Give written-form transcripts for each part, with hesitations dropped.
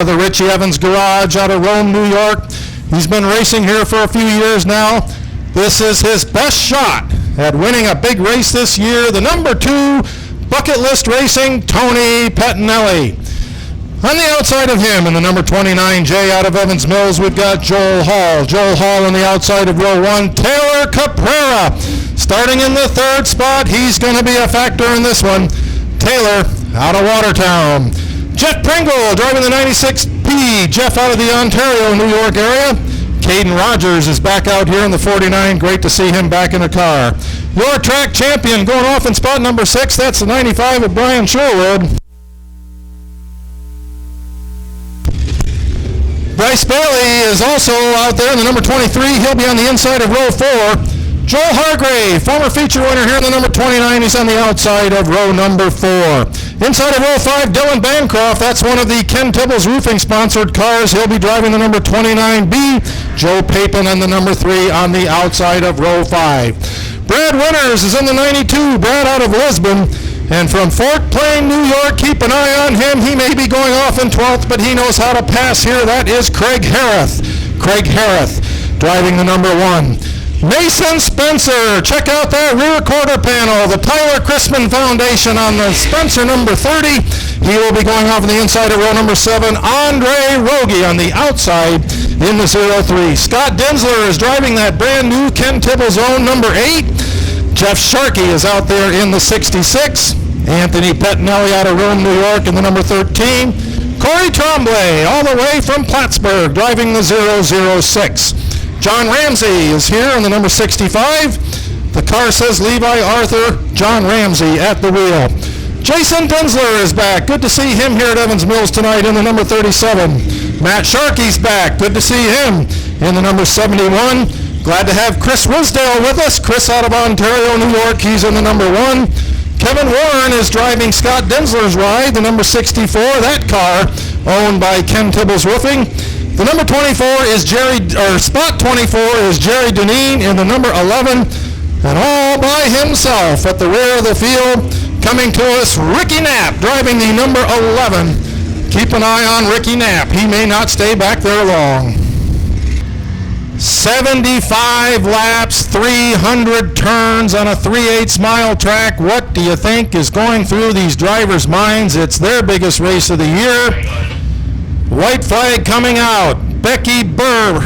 The Richie Evans Garage out of Rome, New York. He's been racing here for a few years now. This is his best shot at winning a big race this year. The number 2 Bucket List Racing, Tony Pettinelli. On the outside of him, in the number 29 J out of Evans Mills, we've got Joel Hall. Joel Hall on the outside of row 1, Taylor Caprera. Starting in the 3rd spot, he's going to be a factor in this one. Taylor out of Watertown. Jeff Pringle driving the 96P. Jeff out of the Ontario, New York area. Caden Rogers is back out here in the 49. Great to see him back in the car. Your track champion going off in spot number 6. That's the 95 of Brian Sherwood. Bryce Bailey is also out there in the number 23. He'll be on the inside of row 4. Joel Hargrave, former feature winner here in the number 29. He's on the outside of row number 4. Inside of row 5, Dylan Bancroft. That's one of the Ken Tibbles Roofing sponsored cars. He'll be driving the number 29B. Joe Papin on the number 3 on the outside of row 5. Brad Winters is in the 92. Brad out of Lisbon. And from Fort Plain, New York, keep an eye on him. He may be going off in 12th, but he knows how to pass here. That is Craig Harris. Craig Harris driving the number 1. Mason Spencer, check out that rear quarter panel, the Tyler Chrisman Foundation on the Spencer number 30. He will be going off on the inside of row number 7. Andre Rogie on the outside in the 03. Scott Densler is driving that brand new Ken Tibbles own number 8. Jeff Sharkey is out there in the 66. Anthony Pettinelli out of Rome, New York in the number 13. Corey Tremblay all the way from Plattsburgh driving the 006. John Ramsey is here on the number 65. The car says Levi Arthur, John Ramsey at the wheel. Jason Densler is back. Good to see him here at Evans Mills tonight in the number 37. Matt Sharkey's back. Good to see him in the number 71. Glad to have Chris Wisdale with us. Chris out of Ontario, New York. He's in the number 1. Kevin Warren is driving Scott Densler's ride, the number 64. That car owned by Ken Tibbles Roofing. The number 24 is spot 24 is Jerry Deneen in the number 11. And all by himself at the rear of the field, coming to us, Ricky Knapp driving the number 11. Keep an eye on Ricky Knapp. He may not stay back there long. 75 laps, 300 turns on a 3/8 mile track. What do you think is going through these drivers' minds? It's their biggest race of the year. White flag coming out. Becky Burr,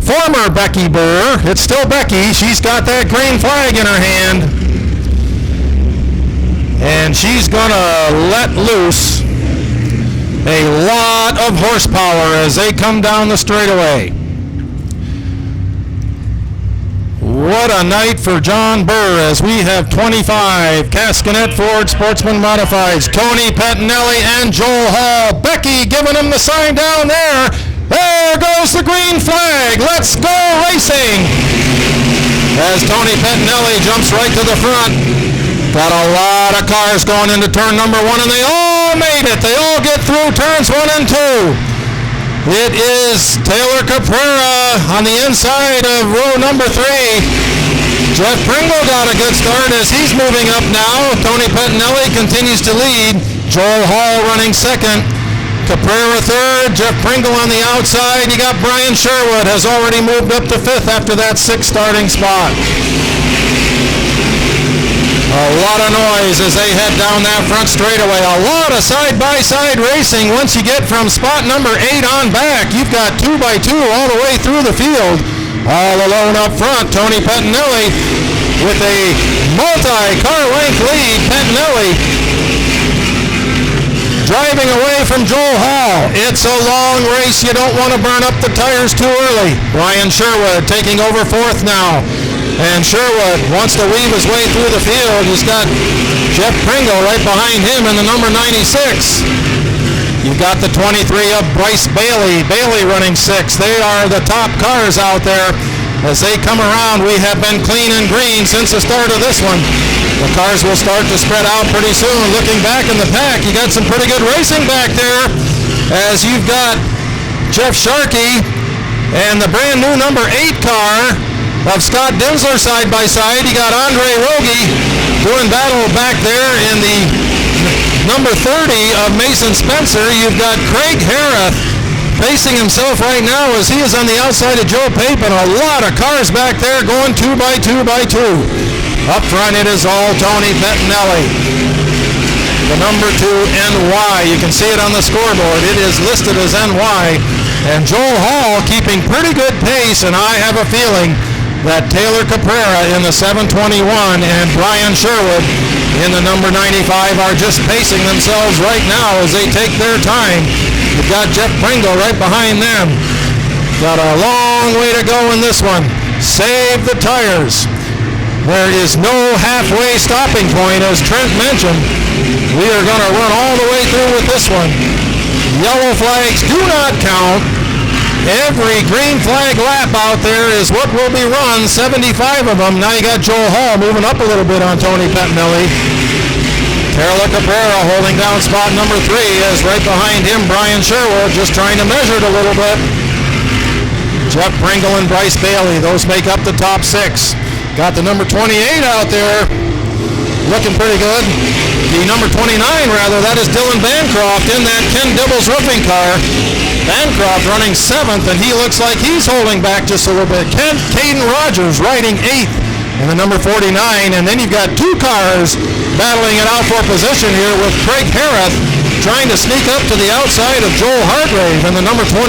former Becky Burr. It's still Becky. She's got that green flag in her hand. And she's going to let loose a lot of horsepower as they come down the straightaway. What a night for John Burr as we have 25 Caskinette Ford Sportsman Modifieds. Tony Pettinelli and Joel Hall. Becky giving him the sign down there. There goes the green flag. Let's go racing. As Tony Pettinelli jumps right to the front. Got a lot of cars going into turn number 1 and they all made it. They all get through turns 1 and 2. It is Taylor Caprera on the inside of row number 3. Jeff Pringle got a good start as he's moving up now. Tony Pettinelli continues to lead. Joel Hall running 2nd. Caprera 3rd. Jeff Pringle on the outside. You got Brian Sherwood has already moved up to 5th after that 6th starting spot. A lot of noise as they head down that front straightaway. A lot of side-by-side racing once you get from spot number 8 on back. You've got 2x2 all the way through the field. All alone up front, Tony Pettinelli with a multi-car length lead. Pettinelli driving away from Joel Hall. It's a long race. You don't want to burn up the tires too early. Brian Sherwood taking over 4th now. And Sherwood wants to weave his way through the field. He's got Jeff Pringle right behind him in the number 96. You've got the 23 of Bryce Bailey. Bailey running 6. They are the top cars out there. As they come around, we have been clean and green since the start of this one. The cars will start to spread out pretty soon. Looking back in the pack, you got some pretty good racing back there. As you've got Jeff Sharkey and the brand new number 8 car of Scott Densler side by side. You got Andre Rogie doing battle back there in the number 30 of Mason Spencer. You've got Craig Harris pacing himself right now as he is on the outside of Joe Pape, and a lot of cars back there going 2 by 2 by 2. Up front it is all Tony Pettinelli. The number 2 NY. You can see it on the scoreboard. It is listed as NY. And Joel Hall keeping pretty good pace, and I have a feeling that Taylor Caprera in the 721 and Brian Sherwood in the number 95 are just pacing themselves right now as they take their time. You've got Jeff Pringle right behind them. Got a long way to go in this one. Save the tires. There is no halfway stopping point, as Trent mentioned. We are going to run all the way through with this one. Yellow flags do not count. Every green flag lap out there is what will be run, 75 of them. Now you got Joel Hall moving up a little bit on Tony Pettinelli. Taylor Caprera holding down spot number 3 as right behind him Brian Sherwood just trying to measure it a little bit. Jeff Pringle and Bryce Bailey, those make up the top 6. Got the number 28 out there looking pretty good. The number 29 rather, that is Dylan Bancroft in that Ken Dibbles roofing car. Bancroft running 7th, and he looks like he's holding back just a little bit. Caden Rogers riding 8th in the number 49, and then you've got 2 cars battling it out for position here with Craig Harrith trying to sneak up to the outside of Joel Hargrave in the number 29.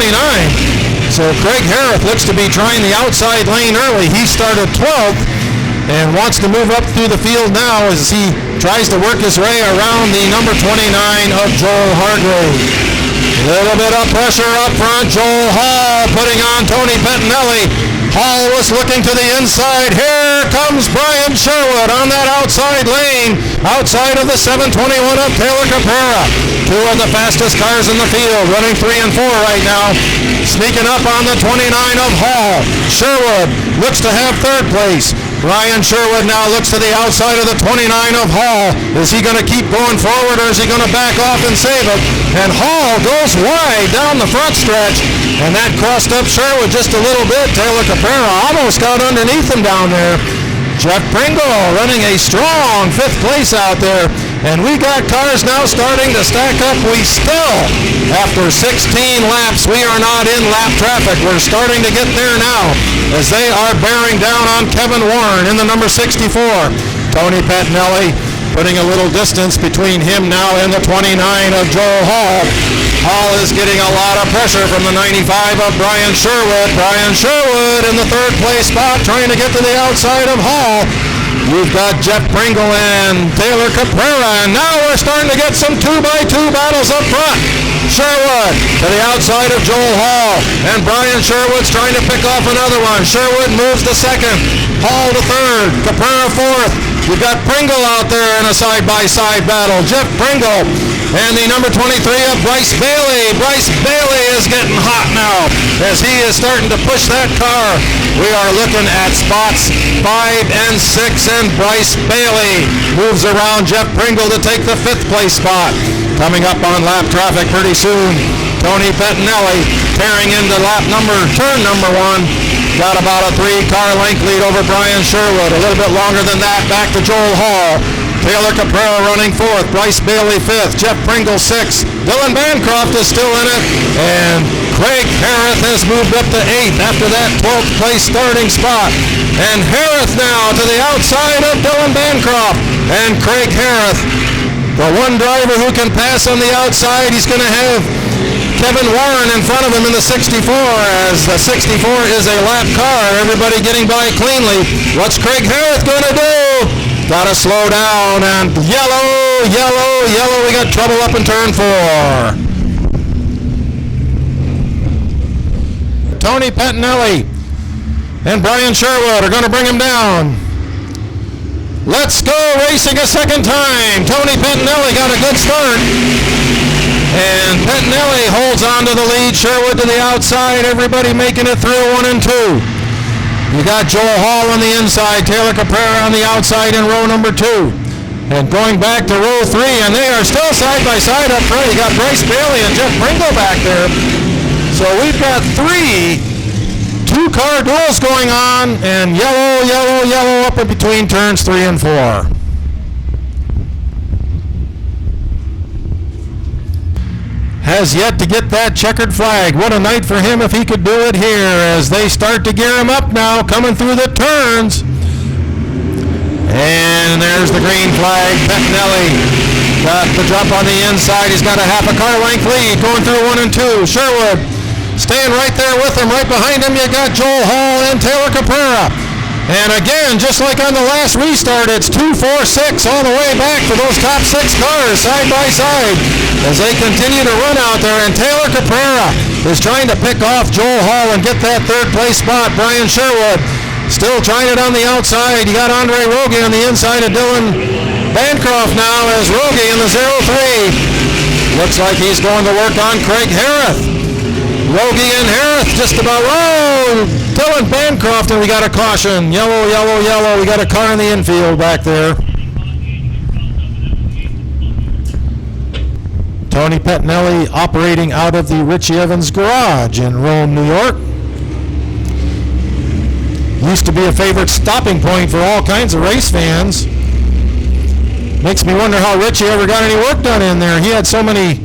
So Craig Harrith looks to be trying the outside lane early. He started 12th and wants to move up through the field now as he tries to work his way around the number 29 of Joel Hargrave. A little bit of pressure up front. Joel Hall putting on Tony Pettinelli. Hall was looking to the inside. Here comes Brian Sherwood on that outside lane. Outside of the 721 of Taylor Caprera. 2 of the fastest cars in the field, running 3 and 4 right now. Sneaking up on the 29 of Hall. Sherwood looks to have 3rd place. Brian Sherwood now looks to the outside of the 29 of Hall. Is he going to keep going forward, or is he going to back off and save it? And Hall goes wide down the front stretch, and that crossed up Sherwood just a little bit. Taylor Caprera almost got underneath him down there. Jeff Pringle running a strong 5th place out there. And we got cars now starting to stack up. We still, after 16 laps, we are not in lap traffic. We're starting to get there now as they are bearing down on Kevin Warren in the number 64. Tony Pettinelli putting a little distance between him now and the 29 of Joel Hall. Hall is getting a lot of pressure from the 95 of Brian Sherwood. Brian Sherwood in the 3rd place spot trying to get to the outside of Hall. We've got Jeff Pringle and Taylor Caprera, and now we're starting to get some 2 by 2 battles up front. Sherwood to the outside of Joel Hall, and Brian Sherwood's trying to pick off another one. Sherwood moves to 2nd, Hall to 3rd, Caprera 4th. We've got Pringle out there in a side-by-side battle. Jeff Pringle and the number 23 of Bryce Bailey. Bryce Bailey is getting hot now as he is starting to push that car. We are looking at spots 5 and 6, and Bryce Bailey moves around Jeff Pringle to take the 5th place spot. Coming up on lap traffic pretty soon, Tony Pettinelli tearing into turn number 1. Got about a 3-car length lead over Brian Sherwood. A little bit longer than that, back to Joel Hall. Taylor Caprera running 4th, Bryce Bailey 5th, Jeff Pringle 6th. Dylan Bancroft is still in it, and Craig Harrith has moved up to 8th after that 12th place starting spot. And Harrith now to the outside of Dylan Bancroft. And Craig Harrith, the one driver who can pass on the outside, he's going to have Kevin Warren in front of him in the 64, as the 64 is a lap car. Everybody getting by cleanly. What's Craig Harrith going to do? Got to slow down, and yellow, yellow, yellow. We got trouble up in turn 4. Tony Pettinelli and Brian Sherwood are going to bring him down. Let's go racing a second time. Tony Pettinelli got a good start. And Pettinelli holds on to the lead. Sherwood to the outside. Everybody making it through 1 and 2. You got Joel Hall on the inside. Taylor Caprera on the outside in row number 2. And going back to row 3. And they are still side by side up front. You got Bryce Bailey and Jeff Pringle back there. So we've got 3 2-car duels going on. And yellow, yellow, yellow up in between turns 3 and 4. has yet to get that checkered flag. What a night for him if he could do it here as they start to gear him up now, coming through the turns. And there's the green flag. Pettinelli got the drop on the inside. He's got a half a car length lead going through 1 and 2. Sherwood staying right there with him. Right behind him you got Joel Hall and Taylor Caprera. And again, just like on the last restart, it's 2, 4, 6 all the way back for those top 6 cars side by side as they continue to run out there. And Taylor Caprera is trying to pick off Joel Hall and get that third place spot. Brian Sherwood still trying it on the outside. You got Andre Rogie on the inside of Dylan Bancroft now as Rogie in the 0-3. Looks like he's going to work on Craig Harris. Rogie and Harris just about, Dylan Bancroft, and we got a caution. Yellow, yellow, yellow. We got a car in the infield back there. Tony Pettinelli operating out of the Richie Evans garage in Rome, New York. Used to be a favorite stopping point for all kinds of race fans. Makes me wonder how Richie ever got any work done in there. He had so many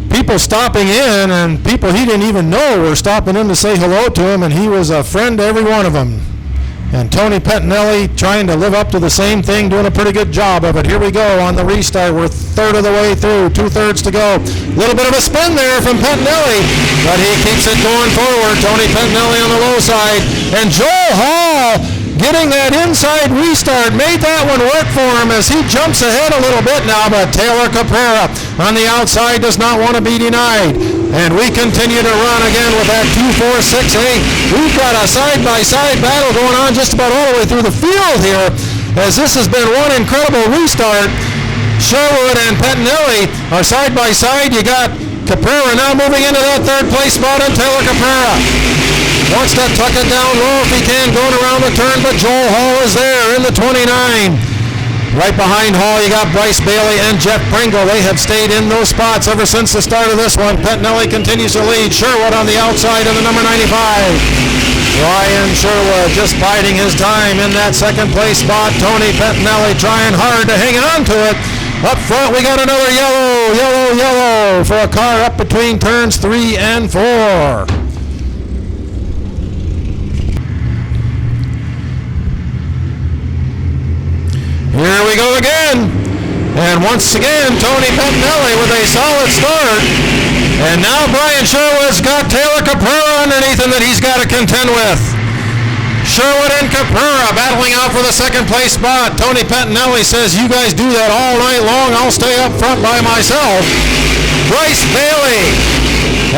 people stopping in and people he didn't even know were stopping in to say hello to him, and he was a friend to every one of them. And Tony Pettinelli trying to live up to the same thing, doing a pretty good job of it. Here we go on the restart. We're third of the way through, 2/3 to go. A little bit of a spin there from Pettinelli, but he keeps it going forward. Tony Pettinelli on the low side. And Joel Hall getting that inside restart, made that one work for him as he jumps ahead a little bit now, but Taylor Caprera on the outside does not want to be denied. And we continue to run again with that 2, 4, 6, 8. We've got a side-by-side battle going on just about all the way through the field here as this has been one incredible restart. Sherwood and Pettinelli are side-by-side. You got Caprera now moving into that third place spot, and Taylor Caprera wants to tuck it down low if he can, going around the turn, but Joel Hall is there in the 29. Right behind Hall, you got Bryce Bailey and Jeff Pringle. They have stayed in those spots ever since the start of this one. Pettinelli continues to lead. Sherwood on the outside in the number 95. Ryan Sherwood just biding his time in that second place spot. Tony Pettinelli trying hard to hang on to it. Up front, we got another yellow, yellow, yellow for a car up between turns 3 and 4. Here we go again. And once again, Tony Pettinelli with a solid start. And now Brian Sherwood's got Taylor Caprera underneath him that he's got to contend with. Sherwood and Caprera battling out for the second place spot. Tony Pettinelli says, you guys do that all night long. I'll stay up front by myself. Bryce Bailey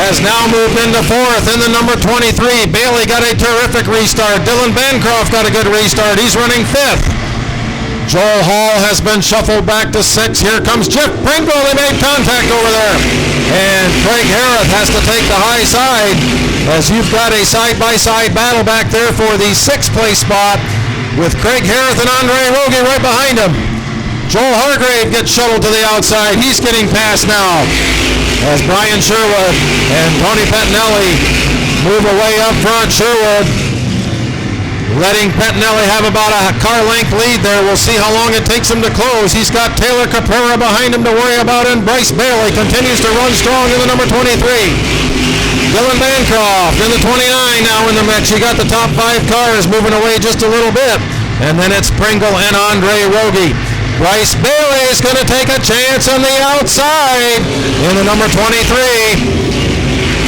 has now moved into 4th in the number 23. Bailey got a terrific restart. Dylan Bancroft got a good restart. He's running 5th. Joel Hall has been shuffled back to 6. Here comes Jeff Pringle. They made contact over there. And Craig Harris has to take the high side as you've got a side-by-side battle back there for the 6th place spot with Craig Harris and Andre Rogie right behind him. Joel Hargrave gets shuttled to the outside. He's getting past now as Brian Sherwood and Tony Pettinelli move away up front. Sherwood letting Pettinelli have about a car length lead there. We'll see how long it takes him to close. He's got Taylor Caprera behind him to worry about, and Bryce Bailey continues to run strong in the number 23. Dylan Bancroft in the 29 now in the mix. You got the top 5 cars moving away just a little bit. And then it's Pringle and Andre Rogie. Bryce Bailey is going to take a chance on the outside in the number 23.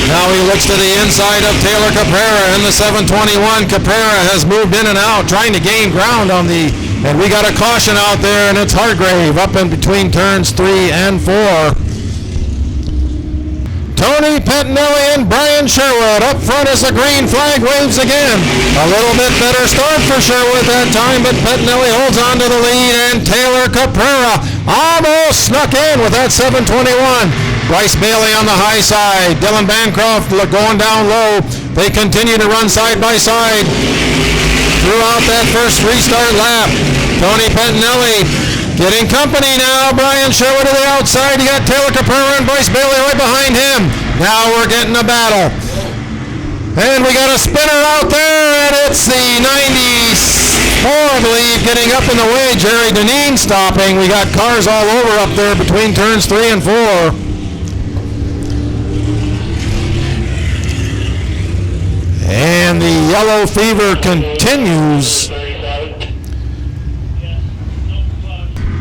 Now he looks to the inside of Taylor Caprera in the 721. Caprera has moved in and out, trying to gain ground on the, and we got a caution out there, and it's Hargrave up in between turns 3 and 4. Tony Pettinelli and Brian Sherwood up front as the green flag waves again. A little bit better start for Sherwood that time, but Pettinelli holds on to the lead, and Taylor Caprera almost snuck in with that 721. Bryce Bailey on the high side. Dylan Bancroft going down low. They continue to run side by side throughout that first restart lap. Tony Pettinelli getting company now. Brian Sherwood to the outside. You got Taylor Caprera and Bryce Bailey right behind him. Now we're getting a battle. And we got a spinner out there, and it's the 94, I believe, getting up in the way. Jerry Deneen stopping. We got cars all over up there between turns 3 and 4. yellow fever continues.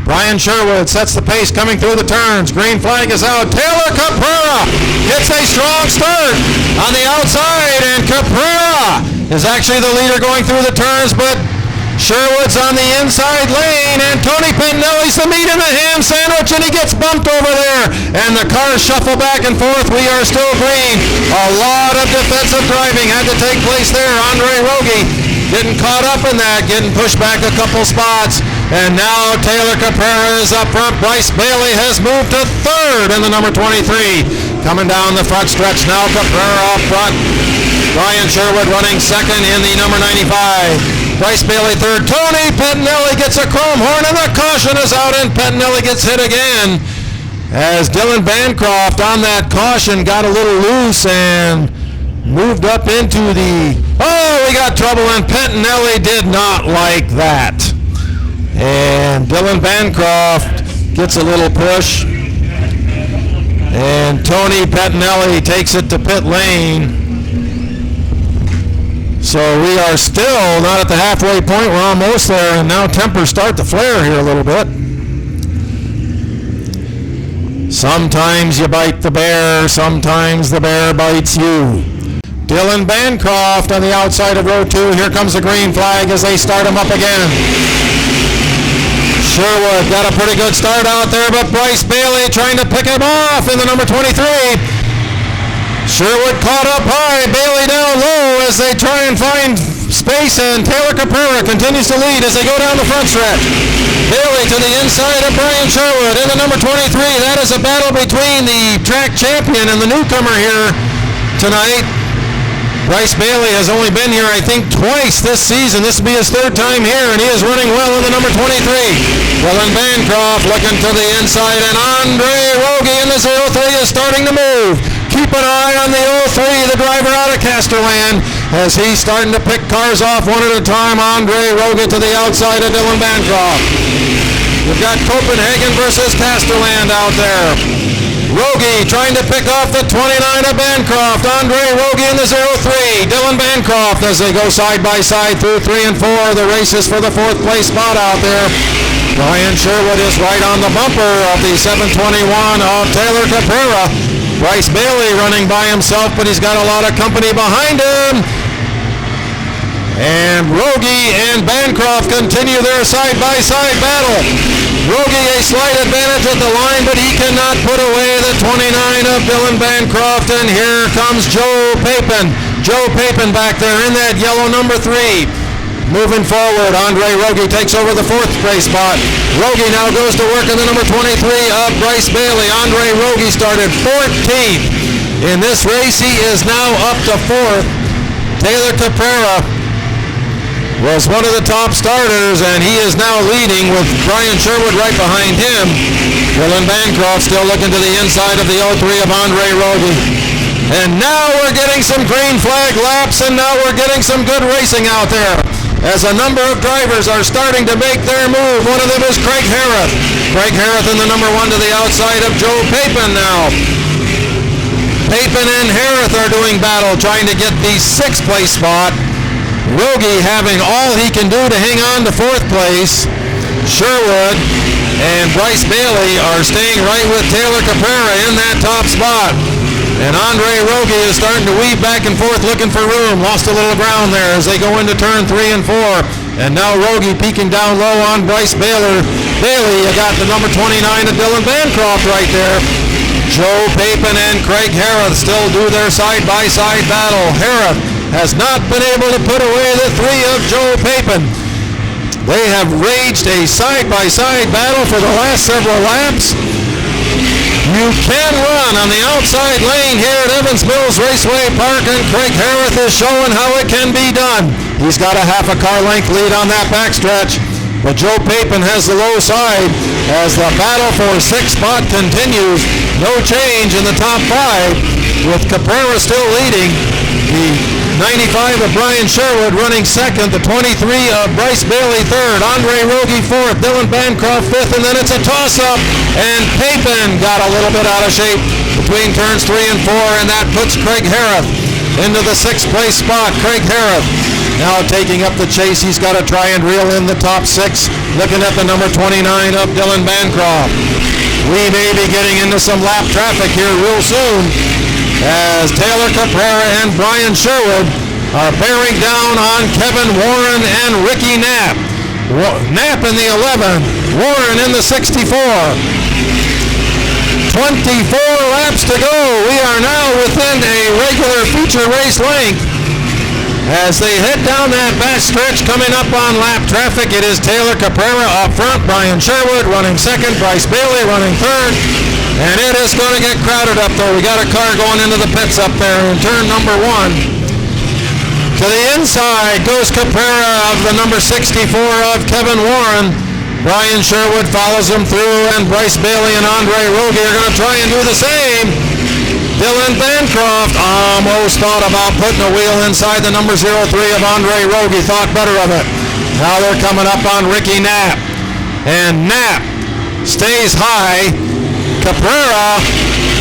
Brian Sherwood sets the pace coming through the turns. Green flag is out. Taylor Caprera gets a strong start on the outside, and Caprera is actually the leader going through the turns, but Sherwood's on the inside lane, and Tony Pentinelli's the meat in the ham sandwich, and he gets bumped over there, and the cars shuffle back and forth. We are still green. A lot of defensive driving had to take place there. Andre Rogie getting caught up in that, getting pushed back a couple spots. And now Taylor Caprera is up front. Bryce Bailey has moved to third in the number 23. Coming down the front stretch now, Caprera up front. Brian Sherwood running second in the number 95. Bryce Bailey third. Tony Pentinelli gets a chrome horn, and the caution is out, and Pentinelli gets hit again. As Dylan Bancroft on that caution got a little loose and moved up into the... Oh, we got trouble, and Pentinelli did not like that. And Dylan Bancroft gets a little push, and Tony Pentinelli takes it to pit lane. So we are still not at the halfway point. We're almost there, and now tempers start to flare here a little bit. Sometimes you bite the bear, sometimes the bear bites you. Dylan Bancroft on the outside of row 2. Here comes the green flag as they start him up again. Sherwood got a pretty good start out there, but Bryce Bailey trying to pick him off in the number 23. Sherwood caught up high, Bailey down low as they try and find space, and Taylor Caprera continues to lead as they go down the front stretch. Bailey to the inside of Brian Sherwood in the number 23. That is a battle between the track champion and the newcomer here tonight. Bryce Bailey has only been here, I think, twice this season. This will be his third time here, and he is running well in the number 23. Dylan Bancroft looking to the inside, and Andre Rogie in the 03 is starting to move. Keep an eye on the 03, the driver out of Casterland, as he's starting to pick cars off one at a time. Andre Rogie to the outside of Dylan Bancroft. We've got Copenhagen versus Casterland out there. Rogie trying to pick off the 29 of Bancroft. Andre Rogie in the 03. Dylan Bancroft as they go side by side through 3 and 4. The race is for the 4th place spot out there. Brian Sherwood is right on the bumper of the 721 of Taylor Caprera. Bryce Bailey running by himself, but he's got a lot of company behind him. And Rogie and Bancroft continue their side-by-side battle. Rogie a slight advantage at the line, but he cannot put away the 29 of Dylan Bancroft. And here comes Joe Papin. Joe Papin back there in that yellow number 3. Moving forward, Andre Rogie takes over the 4th place spot. Rogie now goes to work in the number 23 of Bryce Bailey. Andre Rogie started 14th. In this race, he is now up to 4th. Taylor Caprera was one of the top starters, and he is now leading with Brian Sherwood right behind him. Dylan Bancroft still looking to the inside of the 03 of Andre Rogie. And now we're getting some green flag laps, and now we're getting some good racing out there, as a number of drivers are starting to make their move. One of them is Craig Harrith. Craig Harrith in the number 1 to the outside of Joe Papin now. Papin and Harrith are doing battle, trying to get the 6th place spot. Rogie having all he can do to hang on to 4th place. Sherwood and Bryce Bailey are staying right with Taylor Caprera in that top spot. And Andre Rogie is starting to weave back and forth looking for room. Lost a little ground there as they go into turn 3 and 4. And now Rogie peeking down low on Bryce Bailey. You got the number 29 of Dylan Bancroft right there. Joe Papin and Craig Harrith still do their side-by-side battle. Harrith has not been able to put away the 3 of Joe Papin. They have raged a side-by-side battle for the last several laps. You can run on the outside lane here at Evans Mills Raceway Park, and Craig Harrith is showing how it can be done. He's got a half a car length lead on that backstretch, but Joe Papin has the low side as the battle for 6th spot continues. No change in the top 5, with Caprera still leading. The 95 of Brian Sherwood running 2nd, the 23 of Bryce Bailey 3rd, Andre Rogie 4th, Dylan Bancroft 5th, and then it's a toss-up, and Papin got a little bit out of shape between turns 3 and 4, and that puts Craig Harrith into the 6th place spot. Craig Harris now taking up the chase. He's got to try and reel in the top 6. Looking at the number 29 of Dylan Bancroft. We may be getting into some lap traffic here real soon as Taylor Caprara and Brian Sherwood are bearing down on Kevin Warren and Ricky Knapp. Knapp in the 11, Warren in the 64. 24 laps to go. We are now within a regular feature race length. As they head down that back stretch coming up on lap traffic, it is Taylor Caprara up front, Brian Sherwood running second, Bryce Bailey running third, and it is going to get crowded up there. We got a car going into the pits up there in turn number 1. To the inside goes Caprara of the number 64 of Kevin Warren. Brian Sherwood follows him through, and Bryce Bailey and Andre Rogie are going to try and do the same. Dylan Bancroft almost thought about putting a wheel inside the number 03 of Andre Rogie, thought better of it. Now they're coming up on Ricky Knapp, and Knapp stays high. Caprara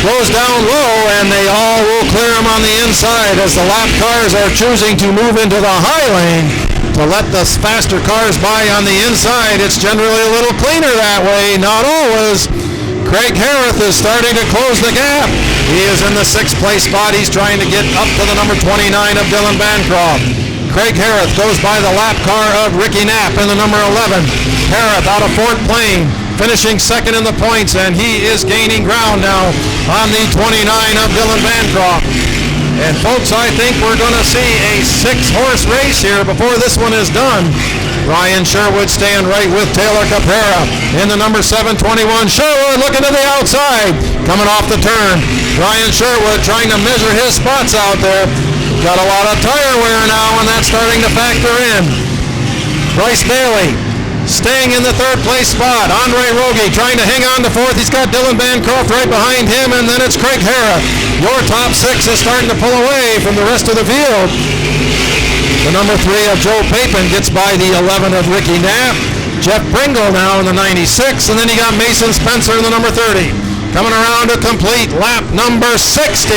goes down low, and they all will clear him on the inside as the lap cars are choosing to move into the high lane to let the faster cars by on the inside. It's generally a little cleaner that way, not always. Craig Harris is starting to close the gap. He is in the 6th place spot. He's trying to get up to the number 29 of Dylan Bancroft. Craig Harris goes by the lap car of Ricky Knapp in the number 11. Harris out of Fort Plain, finishing second in the points, and he is gaining ground now on the 29 of Dylan Bancroft. And folks, I think we're going to see a 6-horse race here before this one is done. Brian Sherwood staying right with Taylor Caprara in the number 721. Sherwood looking to the outside, coming off the turn. Brian Sherwood trying to measure his spots out there. Got a lot of tire wear now, and that's starting to factor in. Bryce Bailey staying in the 3rd place spot. Andre Rogie trying to hang on to 4th. He's got Dylan Bancroft right behind him, and then it's Craig Harris. Your top 6 is starting to pull away from the rest of the field. The number 3 of Joe Papin gets by the 11 of Ricky Knapp. Jeff Pringle now in the 96, and then you got Mason Spencer in the number 30. Coming around to complete lap number 60.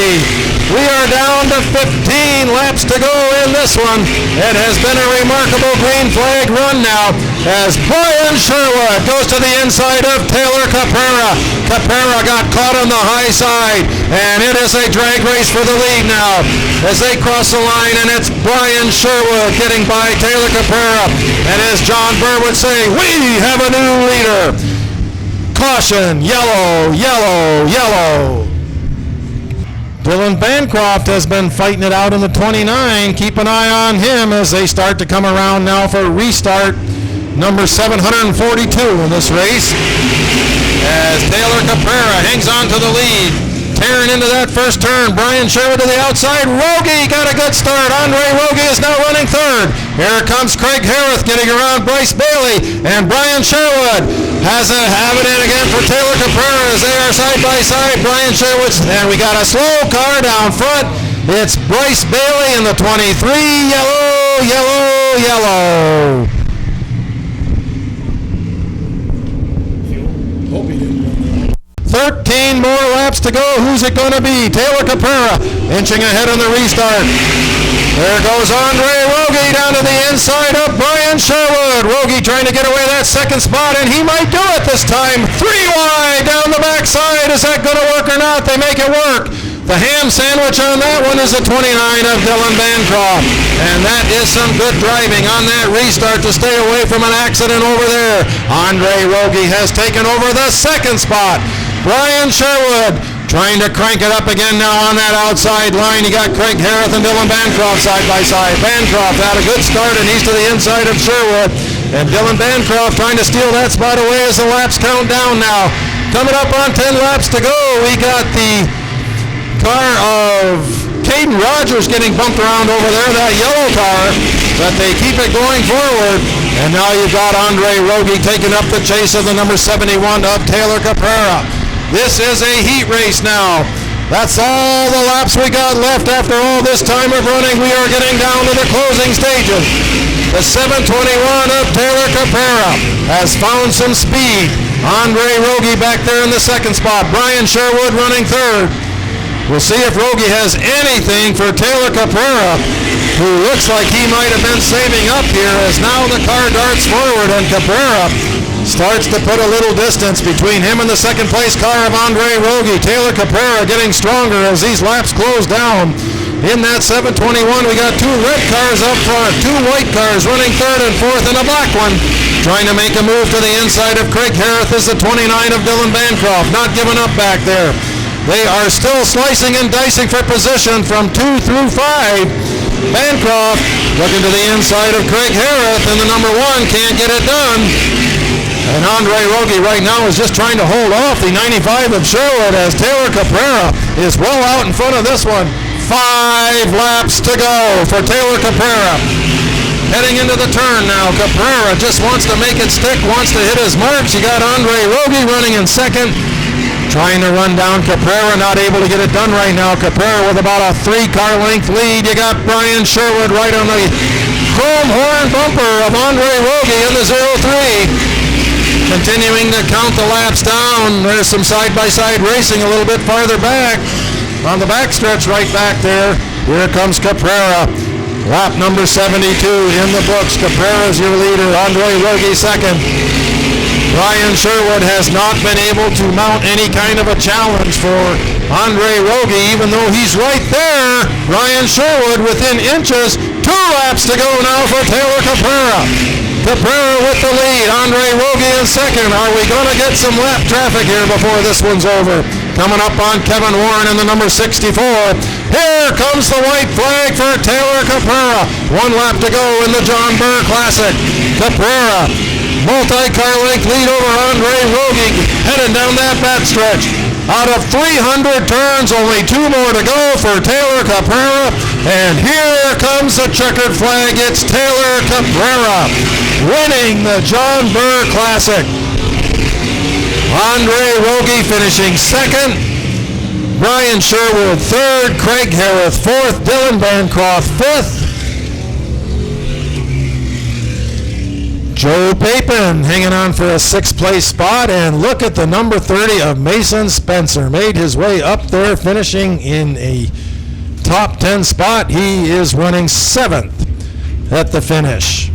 We are down to 15 laps to go in this one. It has been a remarkable green flag run now as Brian Sherwood goes to the inside of Taylor Caprara. Caprara got caught on the high side, and it is a drag race for the lead now as they cross the line, and it's Brian Sherwood getting by Taylor Caprara. And as John Burr would say, we have a new leader. Caution, yellow, yellow, yellow. Dylan Bancroft has been fighting it out in the 29. Keep an eye on him as they start to come around now for restart number 742 in this race. As Taylor Caprara hangs on to the lead, tearing into that first turn. Brian Sherwood to the outside. Rogie got a good start. Andre Rogie is now running 3rd. Here comes Craig Harris getting around Bryce Bailey, and Brian Sherwood has it in again for Taylor Caprara as they are side by side. Brian Sherwood, and we got a slow car down front. It's Bryce Bailey in the 23. Yellow, yellow, yellow. 13 more laps to go. Who's it going to be? Taylor Caprara inching ahead on the restart. There goes Andre Rogie down to the inside of Brian Sherwood. Rogie trying to get away that 2nd spot, and he might do it this time. 3 wide down the backside. Is that going to work or not? They make it work. The ham sandwich on that one is the 29 of Dylan Bancroft. And that is some good driving on that restart to stay away from an accident over there. Andre Rogie has taken over the 2nd spot. Brian Sherwood trying to crank it up again now on that outside line. You got Craig Harris and Dylan Bancroft side by side. Bancroft had a good start, and he's to the inside of Sherwood. And Dylan Bancroft trying to steal that spot away as the laps count down now. Coming up on 10 laps to go, we got the car of Caden Rogers getting bumped around over there, that yellow car, but they keep it going forward. And now you've got Andre Rogie taking up the chase of the number 71 of Taylor Caprara. This is a heat race now. That's all the laps we got left after all this time of running. We are getting down to the closing stages. The 721 of Taylor Caprara has found some speed. Andre Rogie back there in the 2nd spot. Brian Sherwood running 3rd. We'll see if Rogie has anything for Taylor Caprera, who looks like he might have been saving up here as now the car darts forward and Caprera starts to put a little distance between him and the second place car of Andre Rogie. Taylor Caprera getting stronger as these laps close down. In that 721, we got two red cars up front, two white cars running third and fourth, and a black one trying to make a move to the inside of Craig Harris is the 29 of Dylan Bancroft, not giving up back there. They are still slicing and dicing for position from 2 through 5. Bancroft looking to the inside of Craig Harris, and the number 1 can't get it done. And Andre Rogie right now is just trying to hold off the 95 of Sherwood as Taylor Caprera is well out in front of this one. 5 laps to go for Taylor Caprera. Heading into the turn now, Caprera just wants to make it stick, wants to hit his marks. You got Andre Rogie running in second, trying to run down Caprera, not able to get it done right now. Caprera with about a 3-car length lead. You got Brian Sherwood right on the chrome horn bumper of Andre Rogie in the 0-3. Continuing to count the laps down. There's some side-by-side racing a little bit farther back. On the backstretch right back there, here comes Caprera. Lap number 72 in the books. Caprera is your leader. Andre Rogie second. Brian Sherwood has not been able to mount any kind of a challenge for Andre Rogie, even though he's right there. Brian Sherwood within inches. 2 laps to go now for Taylor Caprera. Caprera with the lead. Andre Rogie in second. Are we going to get some lap traffic here before this one's over? Coming up on Kevin Warren in the number 64. Here comes the white flag for Taylor Caprera. 1 lap to go in the John Burr Classic. Caprera, multi-car length lead over Andre Rogie, heading down that backstretch. Out of 300 turns, only 2 more to go for Taylor Caprera. And here comes the checkered flag. It's Taylor Caprera winning the John Burr Classic. Andre Rogie finishing second. Brian Sherwood third. Craig Harris fourth. Dylan Bancroft fifth. Joe Papin hanging on for a 6th place spot, and look at the number 30 of Mason Spencer. Made his way up there, finishing in a top 10 spot. He is running 7th at the finish.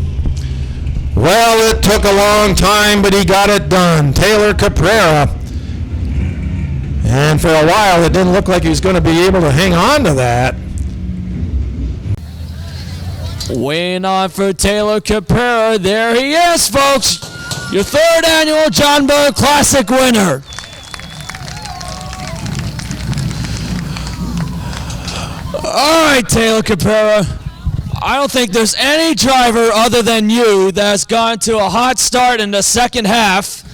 Well, it took a long time, but he got it done. Taylor Caprera. And for a while, it didn't look like he was going to be able to hang on to that. Weighing on for Taylor Caprera. There he is, folks. Your 3rd annual John Burr Classic winner. All right, Taylor Caprera. I don't think there's any driver other than you that's gone to a hot start in the second half.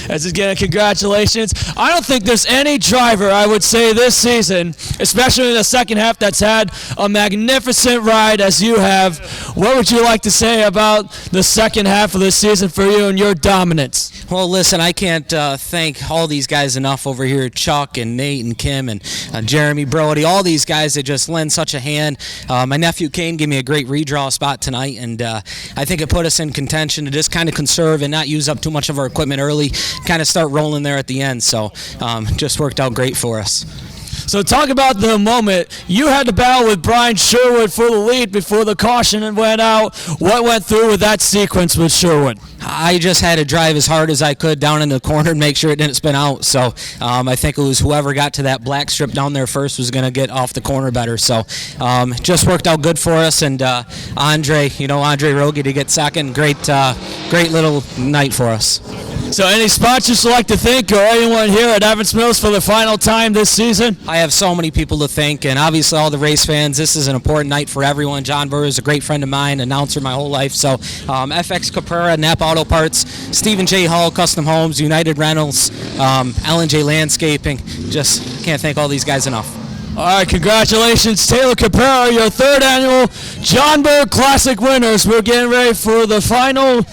As again, congratulations. I don't think there's any driver, I would say, this season, especially in the second half, that's had a magnificent ride as you have. What would you like to say about the second half of the season for you and your dominance? Well, listen, I can't thank all these guys enough over here, Chuck and Nate and Kim and Jeremy Brody, all these guys that just lend such a hand. My nephew Kane gave me a great redraw spot tonight, and I think it put us in contention to just kind of conserve and not use up too much of our equipment early, kind of start rolling there at the end. So just worked out great for us. So talk about the moment. You had to battle with Brian Sherwood for the lead before the caution went out. What went through with that sequence with Sherwood? I just had to drive as hard as I could down in the corner and make sure it didn't spin out. So I think it was whoever got to that black strip down there first was going to get off the corner better. So just worked out good for us. And Andre Rogie to get second, great little night for us. So any sponsors you'd like to thank, or anyone here at Evans Mills for the final time this season? I have so many people to thank, and obviously all the race fans. This is an important night for everyone. John Burr is a great friend of mine, announcer my whole life. So FX Caprera, Napa Auto Parts, Stephen J. Hall, Custom Homes, United Rentals, L&J Landscaping. Just can't thank all these guys enough. All right, congratulations, Taylor Caprera, your 3rd annual John Burr Classic winners. We're getting ready for the final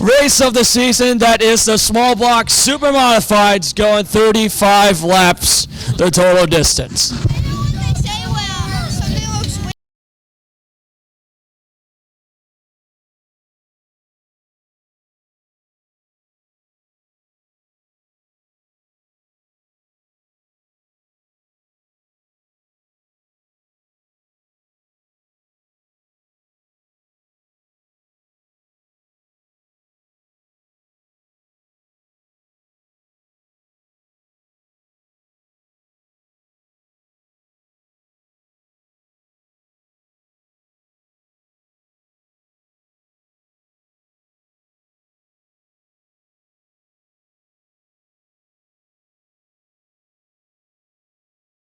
race of the season. That is the small block super modifieds, going 35 laps the total distance.